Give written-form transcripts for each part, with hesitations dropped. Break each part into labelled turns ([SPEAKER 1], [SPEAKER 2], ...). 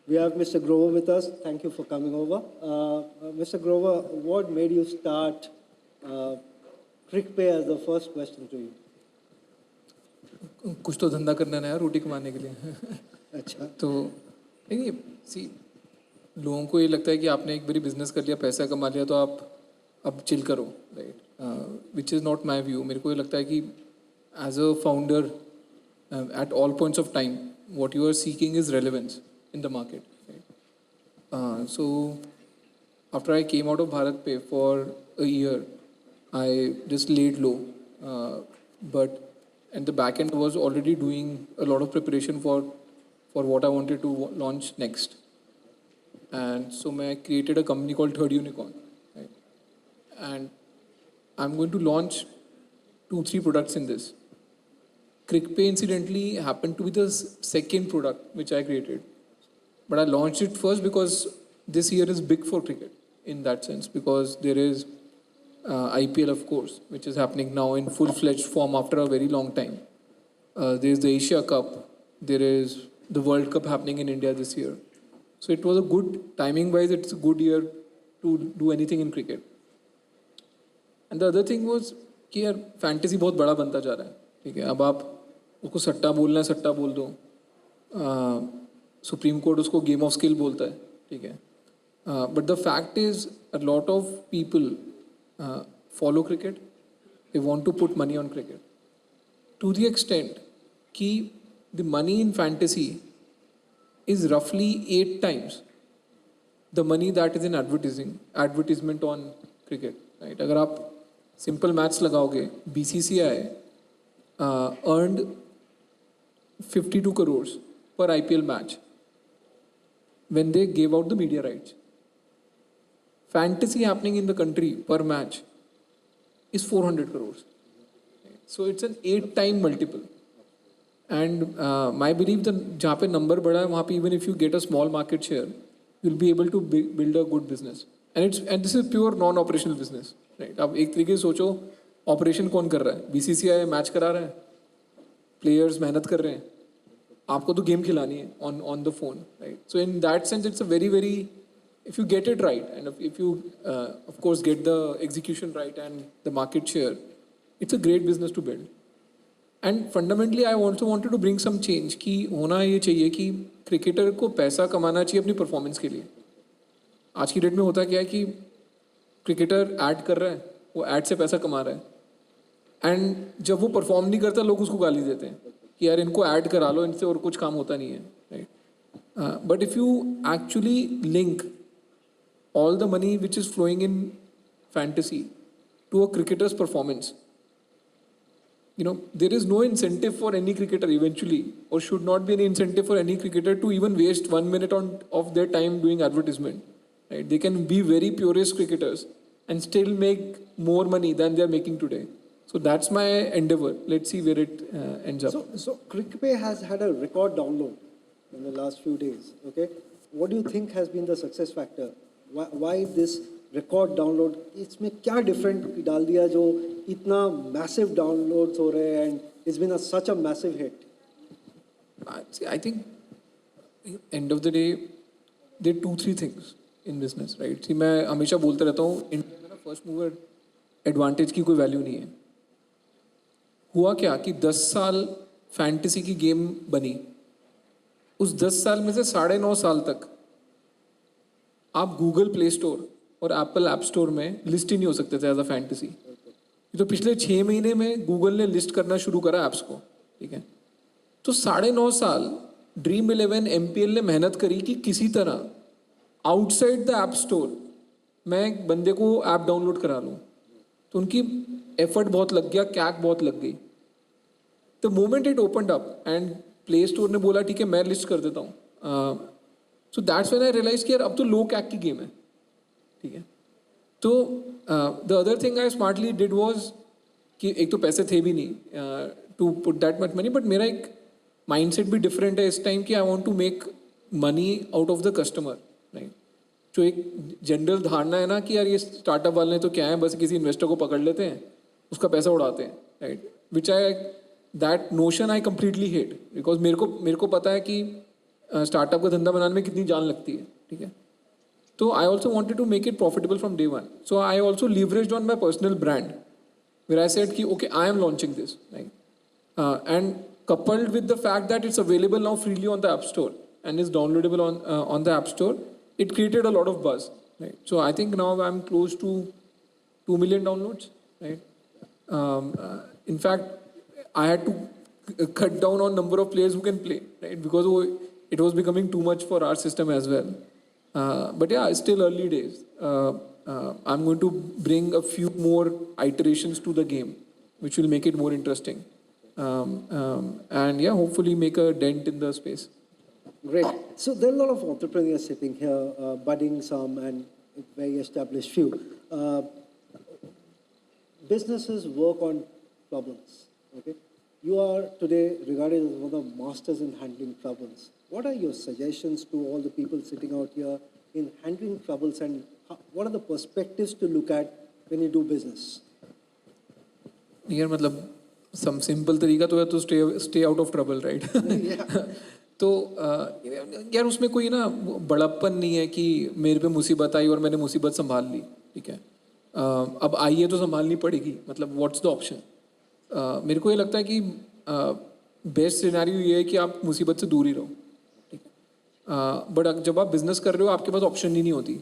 [SPEAKER 1] We have Mr. Grover with us. Thank you for coming over. Mr. Grover, what made you start CrickPay as the first question to you?
[SPEAKER 2] कुछ तो धंधा करना है ना यार, रोटी कमाने के लिए.
[SPEAKER 1] अच्छा.
[SPEAKER 2] तो नहीं, सी लोगों को ये लगता है कि आपने एक बारी बिजनेस कर लिया, पैसा कमा लिया, तो आप अब चिल करो, right? Which is not my view. मेरे को ये लगता है कि as a founder at all points of time, what you are seeking is relevance in the market. Right? So after I came out of Bharat Pay for a year, I just laid low. But at the back end, I was already doing a lot of preparation for what I wanted to launch next. And so I created a company called Third Unicorn. Right? And I'm going to launch 2-3 products in this. CrickPay incidentally happened to be the second product which I created. But I launched it first because this year is big for cricket in that sense, because there is IPL, of course, which is happening now in full-fledged form after a very long time. There's the Asia Cup. There is the World Cup happening in India this year. So it was a good, timing-wise, it's a good year to do anything in cricket. And the other thing was कि यार fantasy बहुत बड़ा बनता जा रहा है. ठीक है, अब आप उसको सट्टा बोलना है, सट्टा बोल दो. सुप्रीम कोर्ट उसको गेम ऑफ स्किल बोलता है. ठीक है, but the fact is a lot of people follow cricket. They want to put money on cricket to the extent कि the money in fantasy is रफली 8 times the money that is in advertisement on cricket. Right, अगर आप simple maths लगाओगे, BCCI earned 52 crores per IPL match when they gave out the media rights. Fantasy happening in the country per match is 400 crores. So it's an 8-time multiple. And my belief that जहाँ पे number बड़ा है, वहाँ पे even if you get a small market share, you'll be able to build a good business. And this is pure non-operational business. Right? अब एक तरीके से सोचो, ऑपरेशन कौन कर रहा है? BCCI मैच करा रहा है, प्लेयर्स मेहनत कर रहे हैं, आपको तो गेम खिलानी है on the phone. Right, so in that sense it's a very very, if you get it right and if you of course get the execution right and the market share, it's a great business to build. And fundamentally I also wanted to bring some change कि होना ये चाहिए कि cricketer को पैसा कमाना चाहिए अपनी परफॉर्मेंस के लिए. आज की डेट में होता क्या है कि क्रिकेटर ऐड कर रहा है, वो ऐड से पैसा कमा रहा है, एंड जब वो परफॉर्म नहीं करता लोग उसको गाली देते हैं कि यार इनको ऐड करा लो, इनसे और कुछ काम होता नहीं है. Right, but if you actually link all the money which is flowing in fantasy to a cricketer's performance, you know, there is no incentive for any cricketer eventually, or should not be any incentive for any cricketer to even waste 1 minute of their time doing advertisement. Right? They can be very purist cricketers and still make more money than they are making today. So that's my endeavor. Let's see where it ends up.
[SPEAKER 1] So CrickPay has had a record download in the last few days. Okay, what do you think has been the success factor? Why this record download? इसमें क्या different डाल दिया जो इतना massive downloads हो रहे हैं and it's been such a massive hit?
[SPEAKER 2] See, I think end of the day there are 2-3 things in business, right? See, मैं हमेशा बोलता रहता हूँ, इंडिया में ना फर्स्ट मूवर एडवांटेज की कोई वैल्यू नहीं है. हुआ क्या कि 10 साल फैंटेसी की गेम बनी, उस 10 साल में से 9.5 साल तक आप गूगल प्ले स्टोर और एप्पल ऐप स्टोर में लिस्ट ही नहीं हो सकते थे एज अ फैंटेसी. तो पिछले 6 महीने में गूगल ने लिस्ट करना शुरू करा ऐप्स को. ठीक है, तो 9.5 साल ड्रीम 11 MPL ने मेहनत करी कि किसी तरह आउटसाइड द ऐप स्टोर मैं एक बंदे को ऐप डाउनलोड करा लूँ. तो उनकी एफर्ट बहुत लग गया, कैक बहुत लग गई. The moment it opened up and play store ने बोला ठीक है मैं लिस्ट कर देता हूँ, so that's when I realise कि यार अब तो लो कैक की गेम है. ठीक है, तो the other thing I smartly did was कि एक तो पैसे थे भी नहीं to put that much money, but मेरा एक माइंडसेट भी डिफरेंट है इस टाइम कि I want to make money out of the customer. Right, जो एक जनरल धारणा है ना कि यार ये स्टार्टअप वाले तो क्या है, बस किसी इन्वेस्टर को पकड़ लेते हैं, उसका पैसा उड़ाते हैं. Right, which I that notion I completely hate, because मेरे को पता है कि स्टार्टअप का धंधा बनाने में कितनी जान लगती है, ठीक है. तो I also wanted to make it profitable from day one. So I also leveraged on my personal brand where I said कि okay, I am launching this, right? And coupled with the fact that it's available now freely on the App Store and is downloadable on the App Store, it created a lot of buzz, right? So I think now I'm close to 2 million downloads, right? In fact, I had to cut down on number of players who can play, right? Because it was becoming too much for our system as well. But yeah, it's still early days. I'm going to bring a few more iterations to the game, which will make it more interesting. And yeah, hopefully make a dent in the space.
[SPEAKER 1] Great. So there are a lot of entrepreneurs sitting here, budding some and very established few. Businesses work on problems. Okay, you are today regarded as one of the masters in handling troubles. What are your suggestions to all the people sitting out here in handling troubles, and what are the perspectives to look at when you do business?
[SPEAKER 2] यार मतलब some simple तरीका तो है तो stay out of trouble, right? तो यार उसमें कोई ना बड़प्पन नहीं है कि मेरे पे मुसीबत आई और मैंने मुसीबत संभाल ली, ठीक है. अब आई है तो संभालनी पड़ेगी, मतलब व्हाट्स द ऑप्शन. मेरे को ये लगता है कि बेस्ट सिनेरियो ये है कि आप मुसीबत से दूर ही रहो, ठीक है. बट जब आप बिजनेस कर रहे हो आपके पास ऑप्शन ही नहीं होती.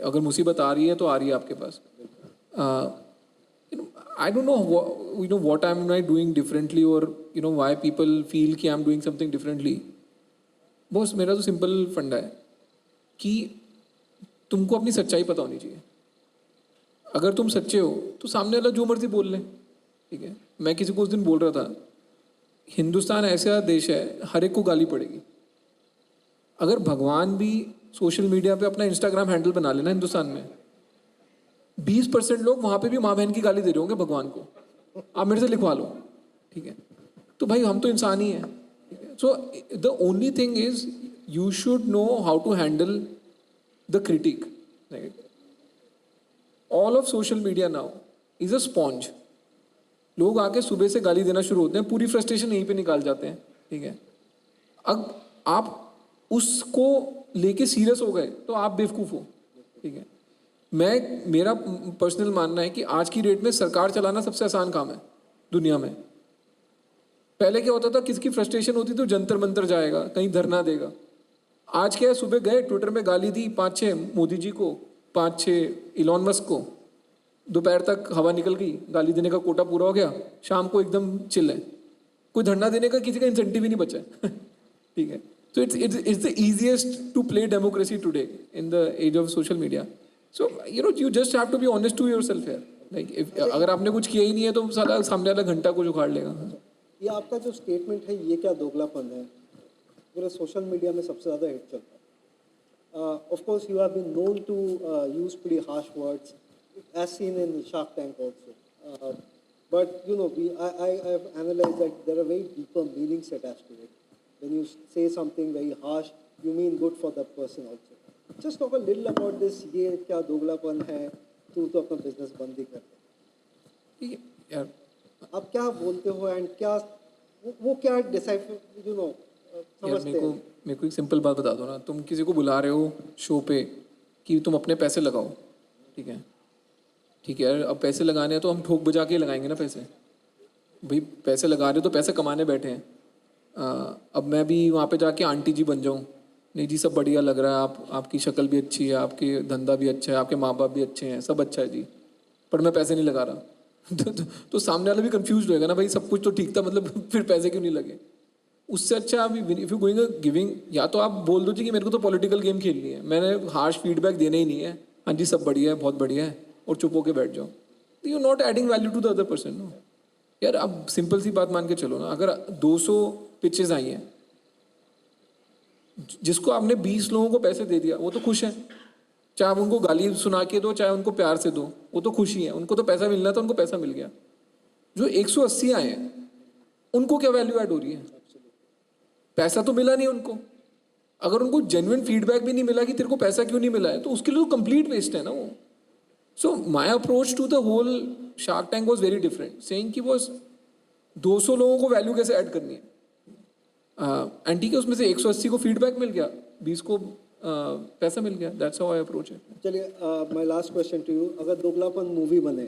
[SPEAKER 2] अगर मुसीबत आ रही है तो आ रही है आपके पास. I don't know what I'm doing differently, or why people feel कि I'm doing something differently. Boss मेरा तो सिंपल फंडा है कि तुमको अपनी सच्चाई पता होनी चाहिए. अगर तुम सच्चे हो तो सामने वाला जो मर्जी बोल ले, ठीक है. मैं किसी को उस दिन बोल रहा था, हिंदुस्तान ऐसा देश है हर एक को गाली पड़ेगी. अगर भगवान भी सोशल मीडिया पे अपना इंस्टाग्राम हैंडल बना लेना हिंदुस्तान में, 20% लोग वहाँ पे भी माँ बहन की गाली दे रहे होंगे भगवान को. आप मेरे से लिखवा लो, ठीक है. तो भाई हम तो इंसान ही हैं. So the only thing is you should know how to handle the critic, right. All of social media now is a sponge. लोग आके सुबह से गाली देना शुरू होते हैं, पूरी फ्रस्ट्रेशन यहीं पे निकाल जाते हैं, ठीक है. अब आप उसको लेके सीरियस हो गए तो आप बेवकूफ़ हो, ठीक है. मेरा पर्सनल मानना है कि आज की डेट में सरकार चलाना सबसे आसान काम है दुनिया में. पहले क्या होता था, किसकी फ्रस्ट्रेशन होती तो जंतर मंतर जाएगा, कहीं धरना देगा. आज क्या है, सुबह गए ट्विटर में गाली दी 5-6 मोदी जी को, 5-6 इलॉन मस्क को, दोपहर तक हवा निकल गई, गाली देने का कोटा पूरा हो गया, शाम को एकदम चिल है. कोई धरना देने का किसी का इंसेंटिव ही नहीं बचा है. ठीक है. So it's the easiest to play democracy today in the age of social media. So you just have to be honest to yourself here. Like अगर आपने कुछ किया ही नहीं है तो साला सामने वाला घंटा को उखाड़ लेगा.
[SPEAKER 1] ये आपका जो स्टेटमेंट है ये क्या दोगलापन है, पूरे सोशल मीडिया में सबसे ज़्यादा हिट चलता है. Of course you have been known to use pretty harsh words as seen in Shark Tank also. But I have analyzed that there are very deeper meanings attached to it. When you say something very harsh, you mean good for that person also. Just talk a little about this. ये क्या दोगलापन है, तू तो अपना business बंद ही कर दे.
[SPEAKER 2] यार
[SPEAKER 1] आप क्या बोलते हो एंड क्या वो क्या डिसाइफर समझते हैं.
[SPEAKER 2] मेरे को एक सिंपल बात बता दो ना. तुम किसी को बुला रहे हो शो पे कि तुम अपने पैसे लगाओ, ठीक है. ठीक है, अब पैसे लगाने हैं तो हम ठोक बजा के लगाएंगे ना पैसे. भाई पैसे लगा रहे हो तो पैसे कमाने बैठे हैं. अब मैं भी वहाँ पे जाके आंटी जी बन जाऊँ, नहीं जी सब बढ़िया लग रहा है, आपकी शक्ल भी अच्छी है, आपके धंधा भी अच्छा है, आपके माँ बाप भी अच्छे हैं, सब अच्छा है जी, पर मैं पैसे नहीं लगा रहा. तो सामने वाला भी कंफ्यूज होएगा ना, भाई सब कुछ तो ठीक था, मतलब फिर पैसे क्यों नहीं लगे. उससे अच्छा अभी इफ़ यू गोइंग गिविंग, या तो आप बोल दो जी कि मेरे को तो पॉलिटिकल गेम खेलनी है, मैंने हार्श फीडबैक देना ही नहीं है, हाँ जी सब बढ़िया है, बहुत बढ़िया है, और चुप होके बैठ जाओ. You not adding value to the other person. No यार, अब सिंपल सी बात मान के चलो ना, अगर 200 पिचेस आई हैं, जिसको आपने 20 लोगों को पैसे दे दिया वो तो खुश है. चाहे आप उनको गाली सुना के दो, चाहे उनको प्यार से दो, वो तो खुशी है. उनको तो पैसा मिलना था, उनको पैसा मिल गया. जो 180 आए हैं उनको क्या वैल्यू ऐड हो रही है. पैसा तो मिला नहीं उनको. अगर उनको जेन्युइन फीडबैक भी नहीं मिला कि तेरे को पैसा क्यों नहीं मिला है, तो उसके लिए तो कंप्लीट वेस्ट है ना वो. So my approach to the whole Shark Tank was very different, saying कि बॉस 200 लोगों को वैल्यू कैसे ऐड करनी है. एंड ठीक है, उसमें से 180 को फीडबैक मिल गया, 20 को पैसा मिल गया. That's how I approach it.
[SPEAKER 1] चलिए, my last question to you, अगर दोगलापन मूवी बने,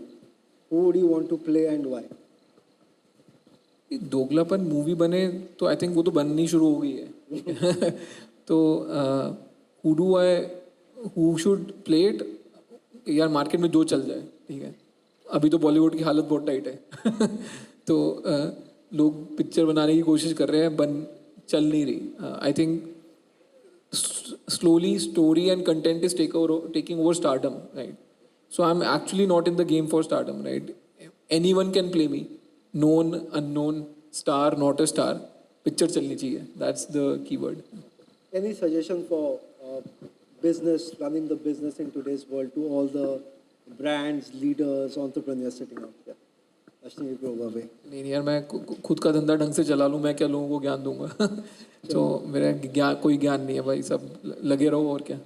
[SPEAKER 1] who would you want to play and why?
[SPEAKER 2] दोगलापन मूवी बने तो आई थिंक वो तो बननी शुरू हो गई है. तो हु शुड प्ले इट? यार मार्केट में जो चल जाए, ठीक है. अभी तो बॉलीवुड की हालत बहुत टाइट है. तो लोग पिक्चर बनाने की कोशिश कर रहे हैं, चल नहीं रही. I think slowly story and content is taking over stardom, right? So I'm actually not in the game for stardom, right? Anyone can play me, known, unknown, star, not a star, picture chalni chahiye. That's the keyword.
[SPEAKER 1] Any suggestion for business, running the business in today's world, to all the brands, leaders, entrepreneurs sitting out there? Ashwini Grover भाई.
[SPEAKER 2] नहीं यार, मैं खुद का धंधा ढंग से चला लूँ, मैं क्या लोगों को ज्ञान दूंगा. तो मेरा कोई ज्ञान नहीं है भाई, सब लगे रहो और क्या.